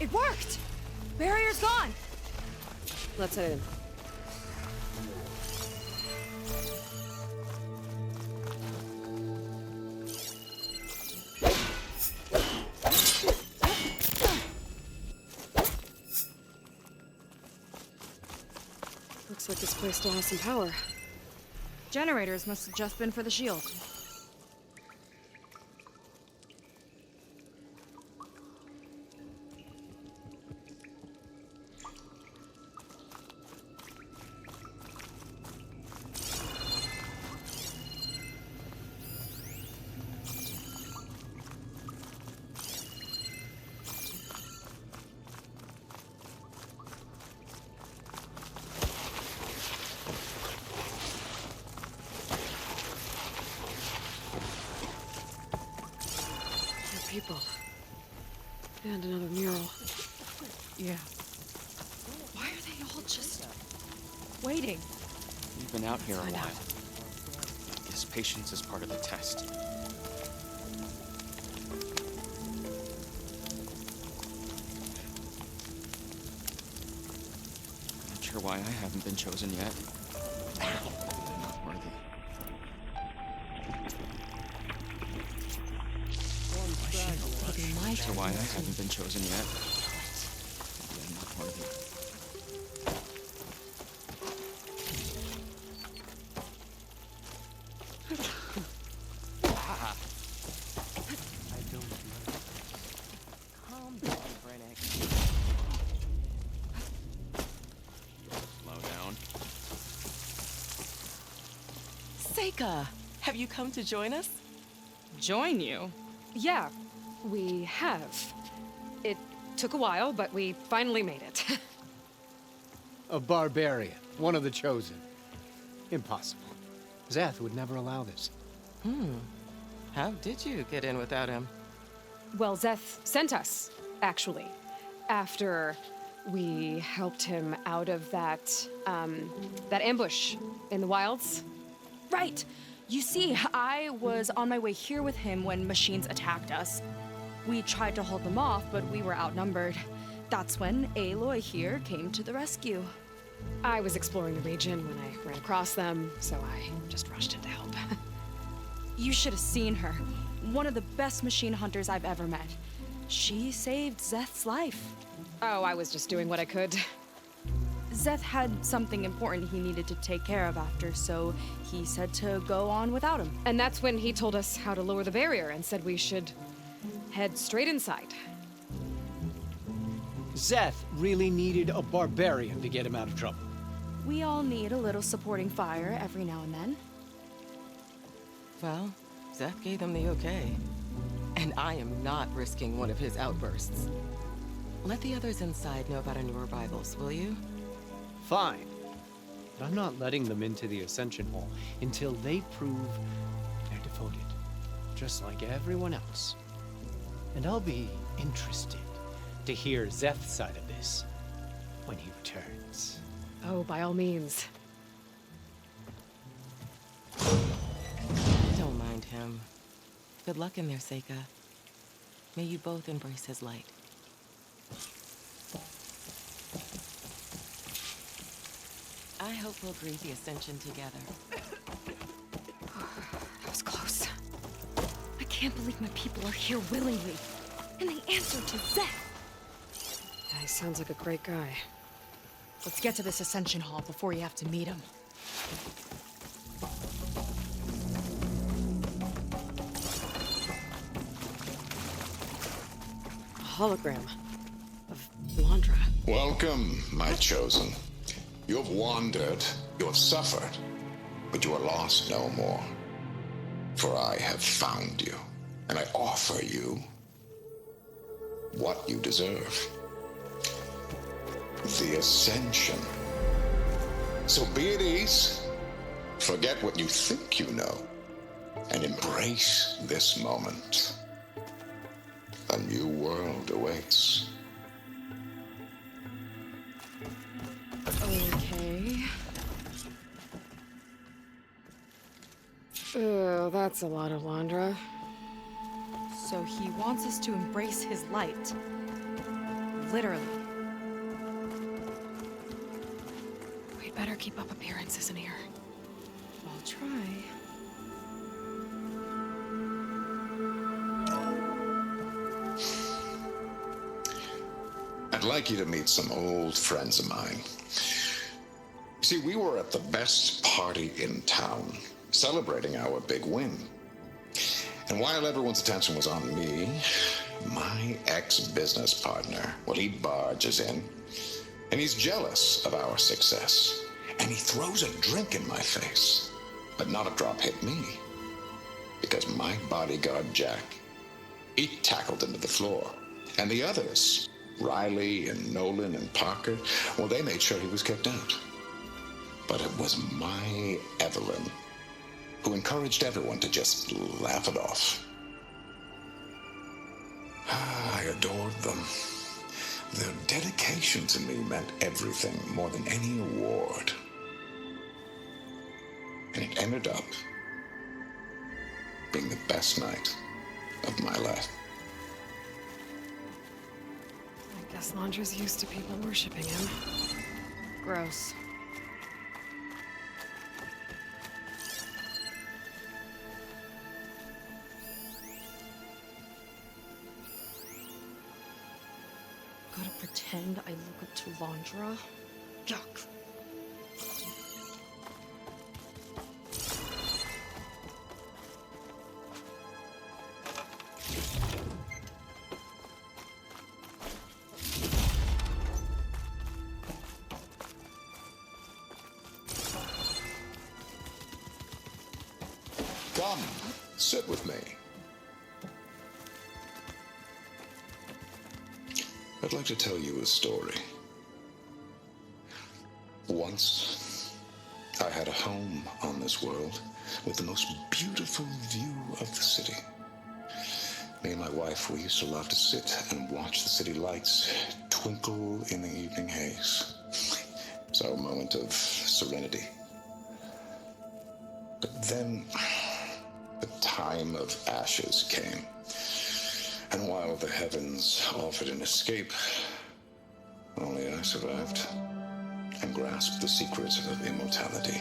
It worked! Barrier's gone! Let's head in. Looks like this place still has some power. Generators must have just been for the shield. People. And another mural. Yeah. Why are they all just waiting? We've been out here a Find while. out. Guess patience is part of the test. Not sure why I haven't been chosen yet. I'm not worthy. Not sure why I haven't been chosen yet. Maybe I'm not worthy. I don't know. Calm down, Brennick. Slow down. Seika, have you come to join us? Join you? Yeah, we have. It took a while, but we finally made it. A barbarian, one of the chosen. Impossible. Zeth would never allow this. How did you get in without him? Well, Zeth sent us, actually. After we helped him out of that ambush in the wilds. Right! You see, I was on my way here with him when machines attacked us. We tried to hold them off, but we were outnumbered. That's when Aloy here came to the rescue. I was exploring the region when I ran across them, so I just rushed in to help. You should have seen her. One of the best machine hunters I've ever met. She saved Zeth's life. Oh, I was just doing what I could. Zeth had something important he needed to take care of after, so he said to go on without him. And that's when he told us how to lower the barrier and said we should head straight inside. Zeth really needed a barbarian to get him out of trouble. We all need a little supporting fire every now and then. Well, Zeth gave them the okay. And I am not risking one of his outbursts. Let the others inside know about our new arrivals, will you? Fine. But I'm not letting them into the Ascension Hall until they prove they're devoted. Just like everyone else. And I'll be interested to hear Zeth's side of this when he returns. Oh, by all means. Don't mind him. Good luck in there, Seika. May you both embrace his light. I hope we'll greet the Ascension together. That was close. I can't believe my people are here willingly. And they answered to Zeth. Yeah, he sounds like a great guy. Let's get to this Ascension Hall before you have to meet him. A hologram of Landra. Welcome, my chosen. You have wandered, you have suffered, but you are lost no more. For I have found you, and I offer you what you deserve. The Ascension. So be at ease, forget what you think you know, and embrace this moment. A new world awaits. Okay. Oh, that's a lot of Landra. So he wants us to embrace his light. Literally. We'd better keep up appearances in here. I'll try. I'd like you to meet some old friends of mine. See, we were at the best party in town, celebrating our big win. And while everyone's attention was on me, my ex-business partner, well, he barges in, and he's jealous of our success. And he throws a drink in my face, but not a drop hit me. Because my bodyguard, Jack, he tackled him to the floor. And the others, Riley and Nolan and Parker, well, they made sure he was kicked out. But it was my Evelyn who encouraged everyone to just laugh it off. I adored them. Their dedication to me meant everything, more than any award. And it ended up being the best night of my life. I guess Landra's used to people worshipping him. Gross. Gotta pretend I look up to Landra. Yuck. Come, sit with me. I'd like to tell you a story. Once, I had a home on this world with the most beautiful view of the city. Me and my wife, we used to love to sit and watch the city lights twinkle in the evening haze. It's our moment of serenity. But then, the time of ashes came. And while the heavens offered an escape, only I survived and grasped the secrets of immortality.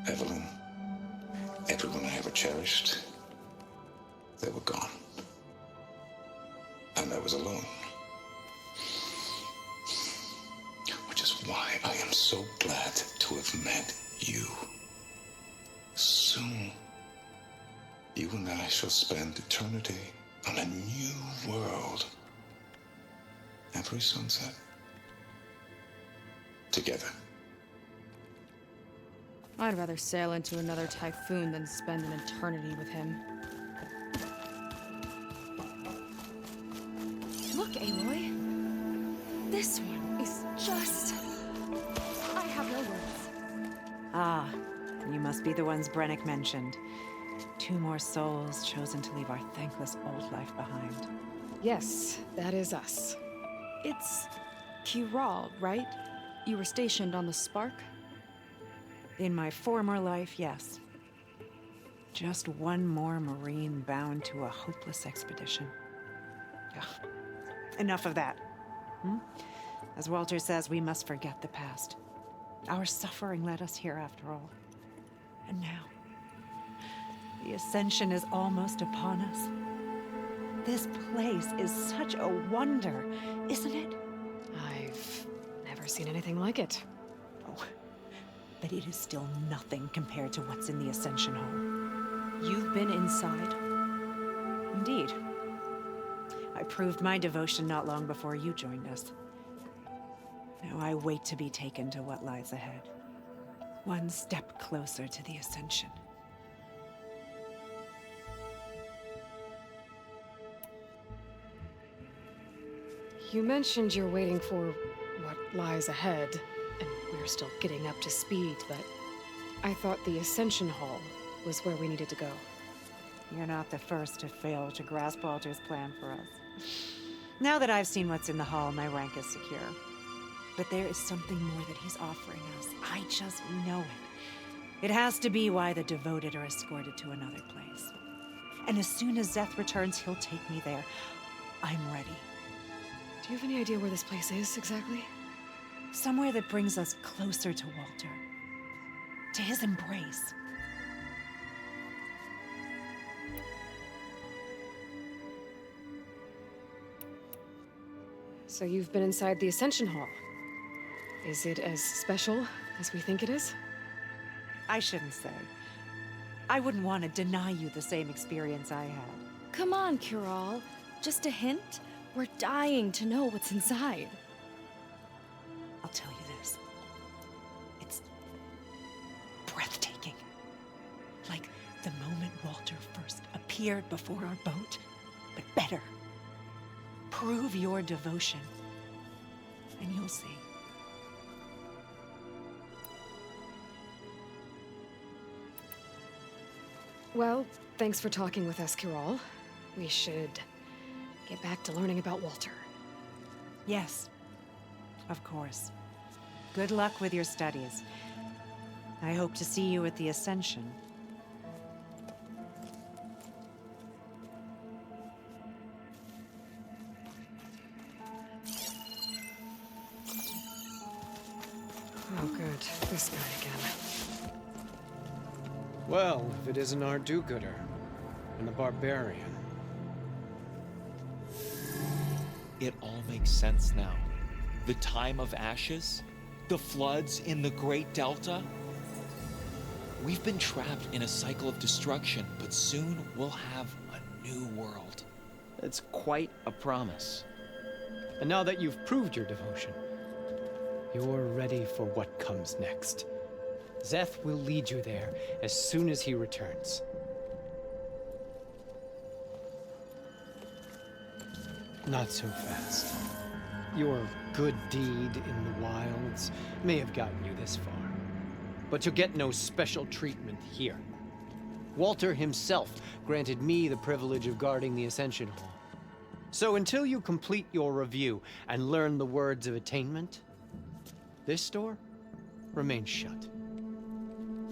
Evelyn, everyone I ever cherished, they were gone. And I was alone. Which is why I am so glad to have met you. Soon, you and I shall spend eternity on a new world. Every sunset. Together. I'd rather sail into another typhoon than spend an eternity with him. Look, Aloy. This one is just... I have no words. Ah, you must be the ones Brennick mentioned. 2 more souls chosen to leave our thankless old life behind. Yes, that is us. It's Kiral, right? You were stationed on the Spark? In my former life, yes. Just one more Marine bound to a hopeless expedition. Ugh. Enough of that. As Walter says, we must forget the past. Our suffering led us here after all. And now, the Ascension is almost upon us. This place is such a wonder, isn't it? I've never seen anything like it. Oh, but it is still nothing compared to what's in the Ascension Hall. You've been inside? Indeed. I proved my devotion not long before you joined us. Now I wait to be taken to what lies ahead. One step closer to the Ascension. You mentioned you're waiting for what lies ahead, and we're still getting up to speed, but I thought the Ascension Hall was where we needed to go. You're not the first to fail to grasp Walter's plan for us. Now that I've seen what's in the hall, my rank is secure. But there is something more that he's offering us. I just know it. It has to be why the devoted are escorted to another place. And as soon as Zeth returns, he'll take me there. I'm ready. Do you have any idea where this place is exactly? Somewhere that brings us closer to Walter. To his embrace. So you've been inside the Ascension Hall. Is it as special as we think it is? I shouldn't say. I wouldn't want to deny you the same experience I had. Come on, Kiral. Just a hint? We're dying to know what's inside. I'll tell you this. It's breathtaking. Like the moment Walter first appeared before our boat, but better. Prove your devotion, and you'll see. Well, thanks for talking with us, Kiral. We should get back to learning about Walter. Yes, of course. Good luck with your studies. I hope to see you at the Ascension. Oh, good. This guy again. Well, if it isn't our do-gooder and the barbarian. It all makes sense now. The time of ashes, the floods in the Great Delta. We've been trapped in a cycle of destruction, but soon we'll have a new world. It's quite a promise. And now that you've proved your devotion, you're ready for what comes next. Zeth will lead you there as soon as he returns. Not so fast. Your good deed in the wilds may have gotten you this far, but you'll get no special treatment here. Walter himself granted me the privilege of guarding the Ascension Hall. So until you complete your review and learn the words of attainment, this door remains shut.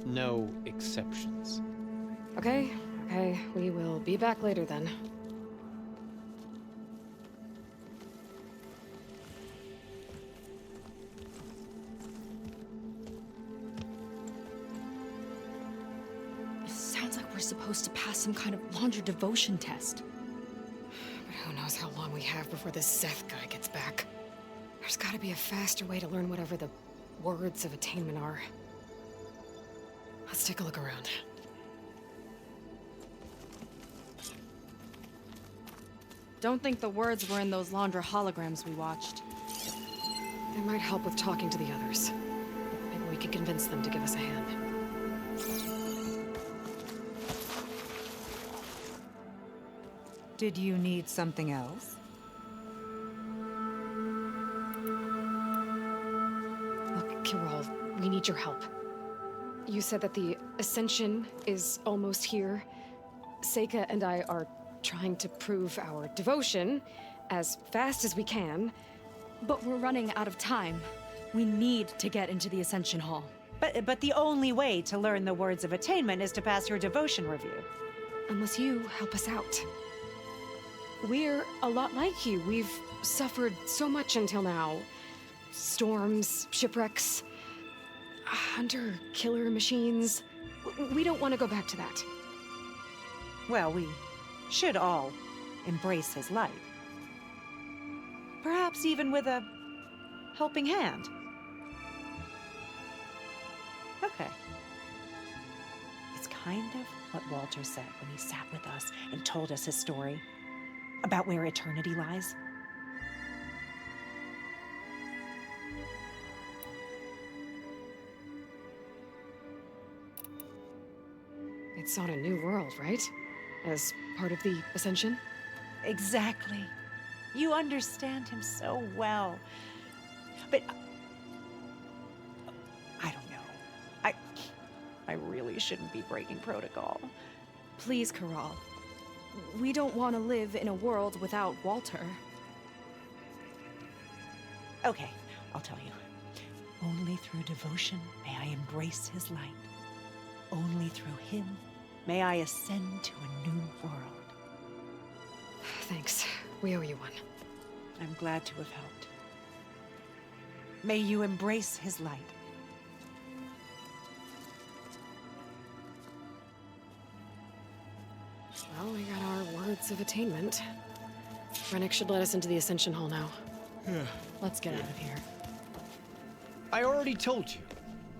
No exceptions. Okay, we will be back later then. It sounds like we're supposed to pass some kind of laundry devotion test. But who knows how long we have before this Seth guy gets back. There's gotta be a faster way to learn whatever the words of attainment are. Let's take a look around. Don't think the words were in those Laundra holograms we watched. It might help with talking to the others. Maybe we can convince them to give us a hand. Did you need something else? Look, Kiral, we need your help. You said that the Ascension is almost here. Seika and I are trying to prove our devotion as fast as we can. But we're running out of time. We need to get into the Ascension Hall. But the only way to learn the words of attainment is to pass your devotion review. Unless you help us out. We're a lot like you. We've suffered so much until now. Storms, shipwrecks, hunter-killer machines. We don't want to go back to that. Well, we should all embrace his light. Perhaps even with a helping hand. Okay. It's kind of what Walter said when he sat with us and told us his story about where eternity lies. It's on a new world, right? As part of the Ascension? Exactly. You understand him so well. But I don't know. I really shouldn't be breaking protocol. Please, Kiral. We don't want to live in a world without Walter. Okay, I'll tell you. Only through devotion may I embrace his light. Only through him may I ascend to a new world. Thanks. We owe you one. I'm glad to have helped. May you embrace his light. Well, we got our words of attainment. Rennick should let us into the Ascension Hall now. Let's get out of here. I already told you.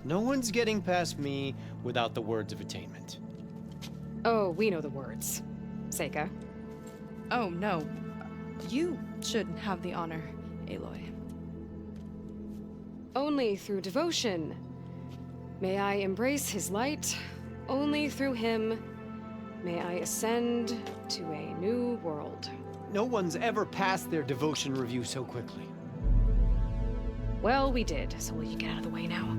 No one's getting past me without the words of attainment. Oh, we know the words. Seika. Oh, no. You should have the honor, Aloy. Only through devotion. May I embrace his light. Only through him may I ascend to a new world. No one's ever passed their devotion review so quickly. Well, we did, so will you get out of the way now?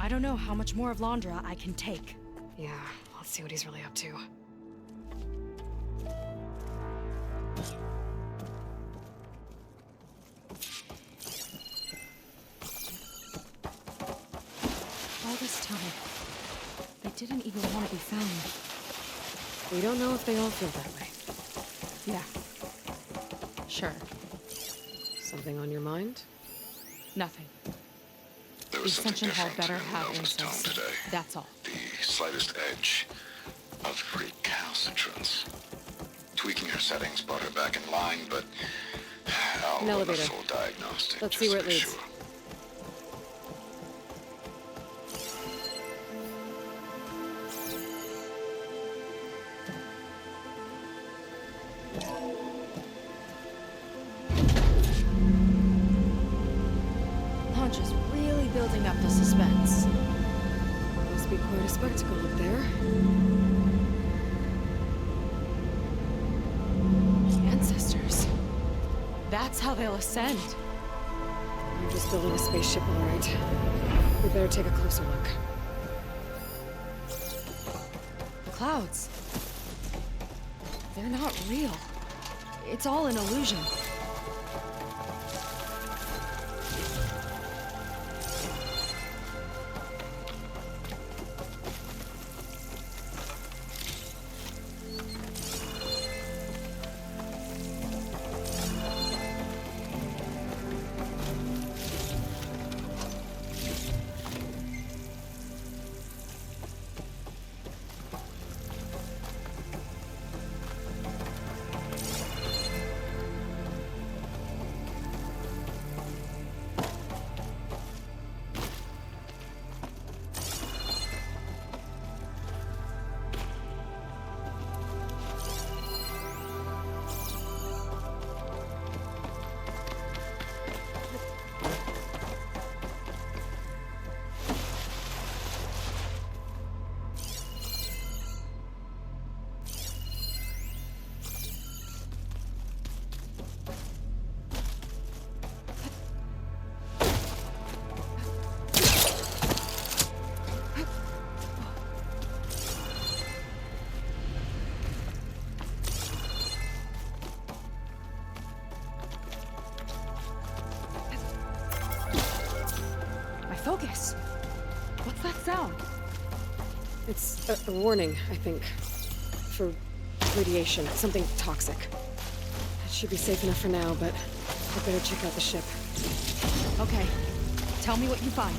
I don't know how much more of Londra I can take. Yeah, let's see what he's really up to. All this time, they didn't even want to be found. We don't know if they all feel that way. Yeah. Sure. Something on your mind? Nothing. There The was something Ascension Hall different better in have Nova's tone answers. today. That's all. The slightest edge of recalcitrance. Tweaking her settings brought her back in line, but I'll An run a elevator. full diagnostic. Let's just see where to it be leads. sure. Launch is really building up the suspense. Must be quite a spectacle up there. Ancestors. That's how they'll ascend. You're just building a spaceship, all right. We better take a closer look. The clouds. They're not real. It's all an illusion. Focus. What's that sound? It's a warning, I think. For radiation, something toxic. It should be safe enough for now, but I better check out the ship. Okay. Tell me what you find.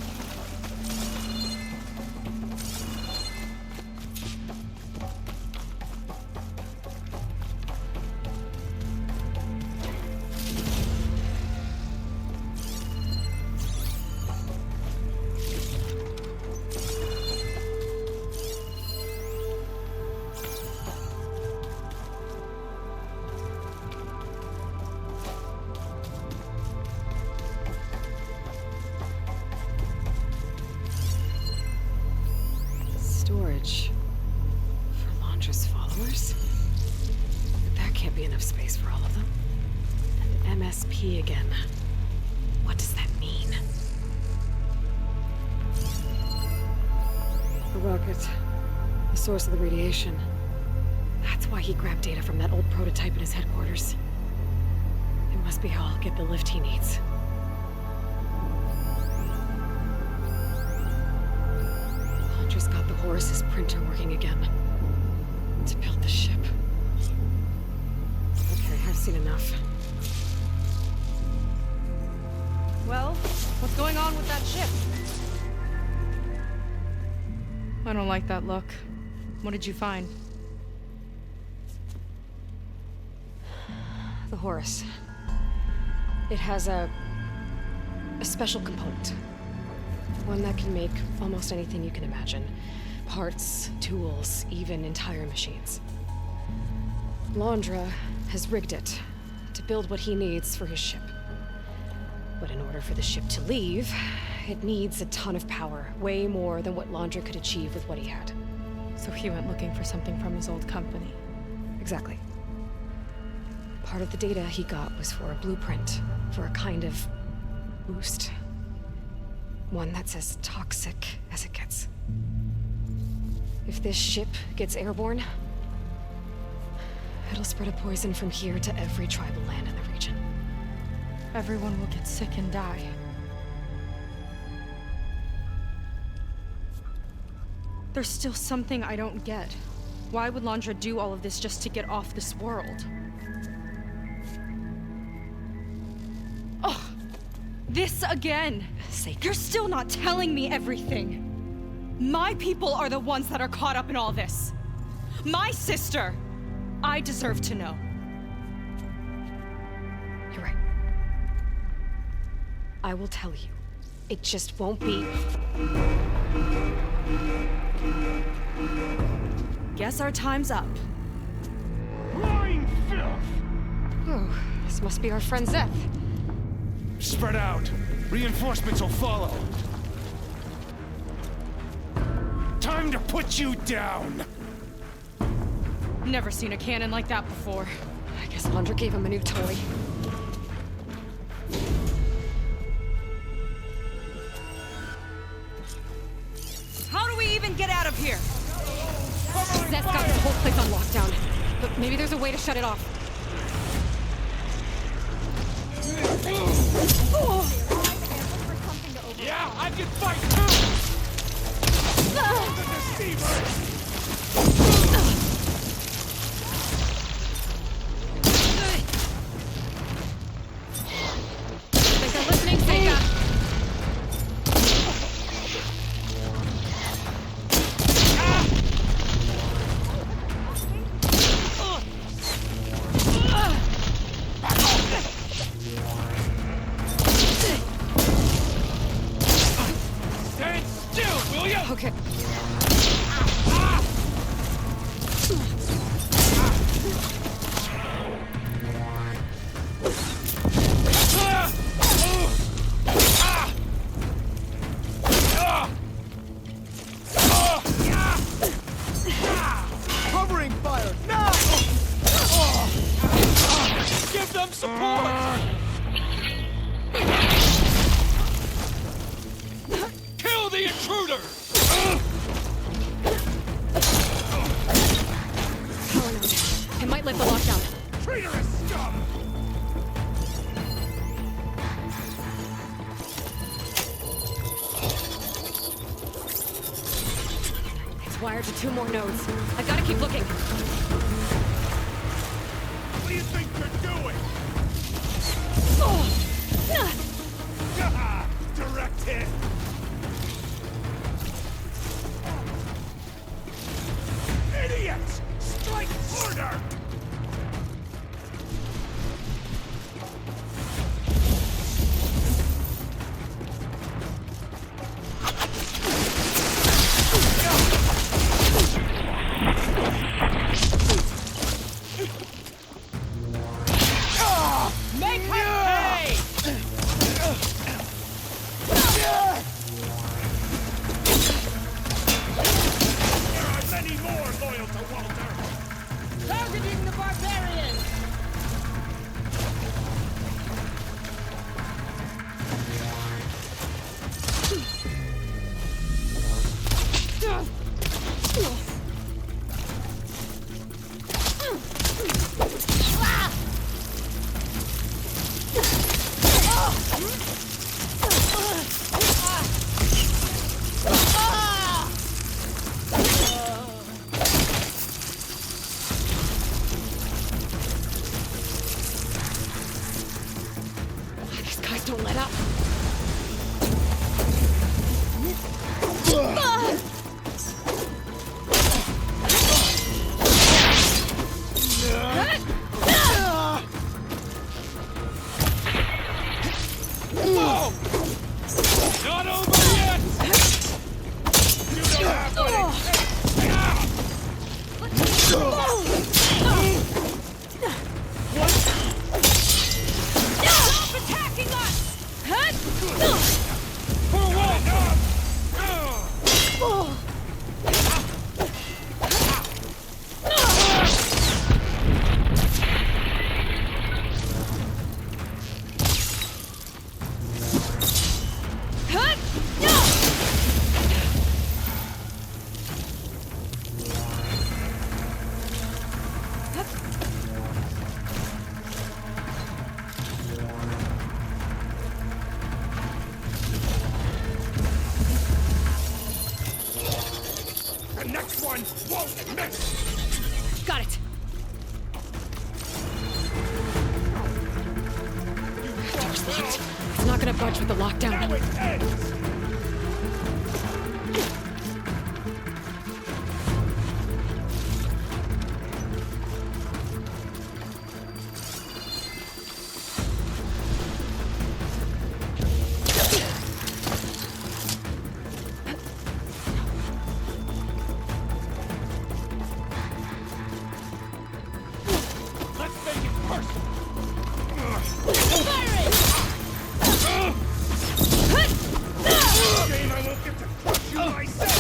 Storage. For Londra's followers? But that can't be enough space for all of them. And MSP again. What does that mean? A rocket. The source of the radiation. That's why he grabbed data from that old prototype in his headquarters. It must be how I'll get the lift he needs. just got the Horus's printer working again. To build the ship. Okay, I've seen enough. Well, what's going on with that ship? I don't like that look. What did you find? The Horus. It has a special component. One that can make almost anything you can imagine. Parts, tools, even entire machines. Laundra has rigged it to build what he needs for his ship. But in order for the ship to leave, it needs a ton of power, way more than what Laundra could achieve with what he had. So he went looking for something from his old company. Exactly. Part of the data he got was for a blueprint, for a kind of boost. One that's as toxic as it gets. If this ship gets airborne, it'll spread a poison from here to every tribal land in the region. Everyone will get sick and die. There's still something I don't get. Why would Laundra do all of this just to get off this world? Oh, this again! You're still not telling me everything! My people are the ones that are caught up in all this! My sister! I deserve to know. You're right. I will tell you. It just won't be... Guess our time's up. Lying filth! Oh, this must be our friend Zeth. Spread out. Reinforcements will follow. Time to put you down! Never seen a cannon like that before. I guess Laundra gave him a new toy. How do we even get out of here? Zeth got the whole place on lockdown. But maybe there's a way to shut it off. Yeah, I can fight too! The deceivers! Think they're listening, Seika? Stand still, will you? Okay. Covering fire, now! Give them support! Kill the intruder! Power node. It might lift the lockdown. Traitorous scum! It's wired to 2 more nodes. I've got to keep looking. What do you think you're doing? Direct hit! Idiots! Strike harder! Make her pay! Don't let up. Not over yet! You don't have what it Stop attacking us! For what? The next one won't miss! Got it. Door's locked. It's not gonna budge with the lockdown. Now it ends! Let's make it personal! Shame I won't get to crush you myself!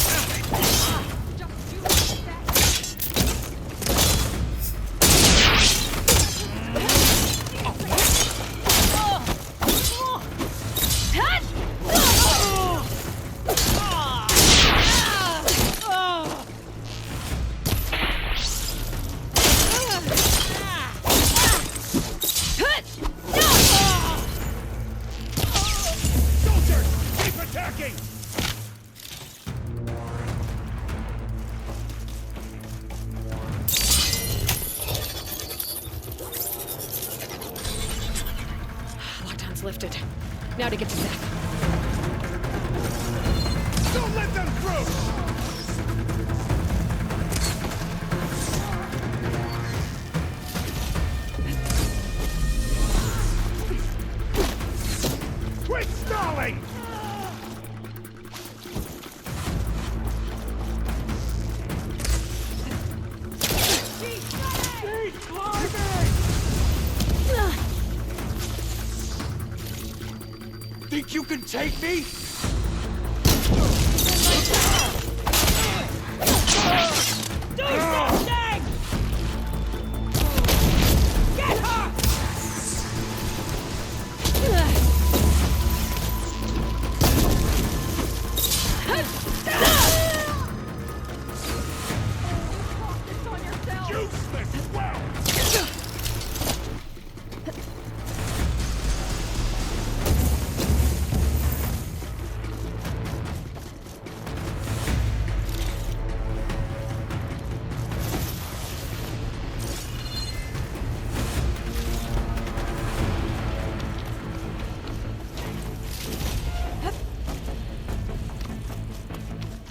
Soldiers, keep attacking! Lockdown's lifted. Now to get to Zach. Don't let them through! Quit stalling! Keep climbing! Think you can take me? Do something! Get her! Useless! Well!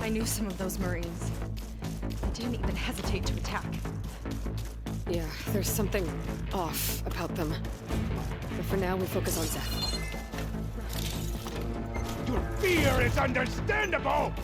I knew some of those Marines. They didn't even hesitate to attack. Yeah, there's something off about them. But for now, we focus on Zach. Your fear is understandable!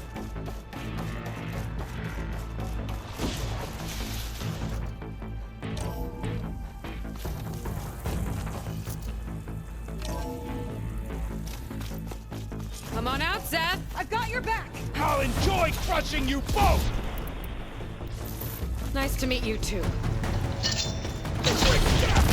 Come on out, Zach! I've got your back! I'll enjoy crushing you both! Nice to meet you, too. Quick death!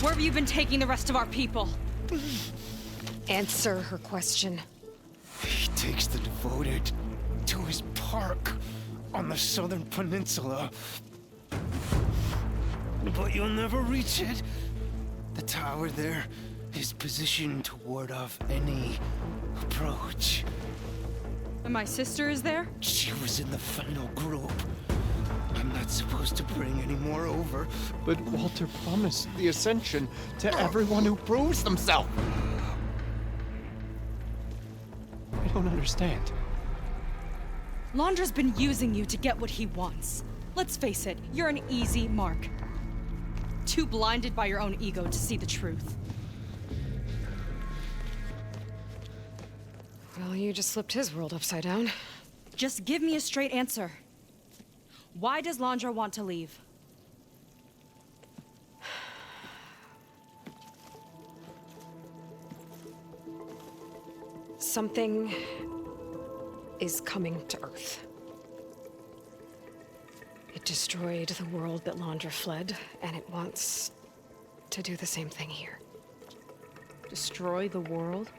Where have you been taking the rest of our people? Answer her question. He takes the devoted to his park on the southern peninsula. But you'll never reach it. The tower there is positioned to ward off any approach. And my sister is there? She was in the final group. I'm not supposed to bring any more over. But Walter promised the Ascension to everyone who proves themselves. I don't understand. Londra's been using you to get what he wants. Let's face it, you're an easy mark. Too blinded by your own ego to see the truth. Well, you just flipped his world upside down. Just give me a straight answer. Why does Londra want to leave? Something is coming to Earth. It destroyed the world that Londra fled, and it wants to do the same thing here. Destroy the world?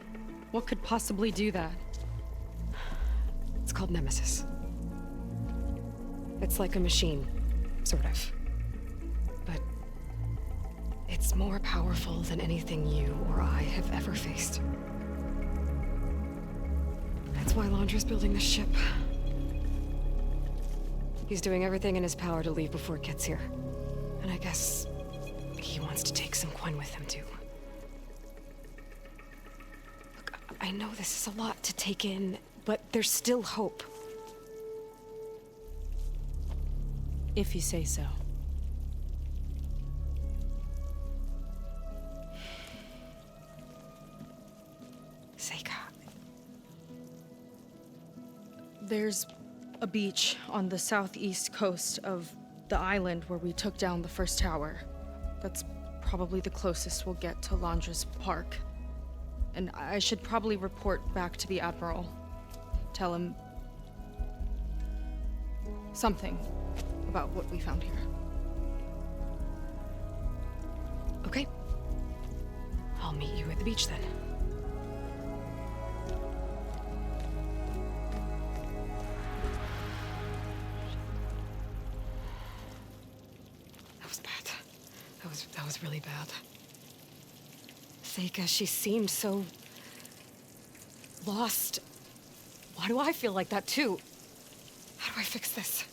What could possibly do that? It's called Nemesis. It's like a machine, sort of. But it's more powerful than anything you or I have ever faced. That's why Londra's building this ship. He's doing everything in his power to leave before it gets here. And I guess he wants to take some Quen with him, too. Look, I know this is a lot to take in, but there's still hope. If you say so. Seika. There's a beach on the southeast coast of the island where we took down the first tower. That's probably the closest we'll get to Londra's park. And I should probably report back to the Admiral. Tell him something about what we found here. Okay. I'll meet you at the beach then. That was bad. That was really bad. Seika, she seemed so lost. Why do I feel like that too? How do I fix this?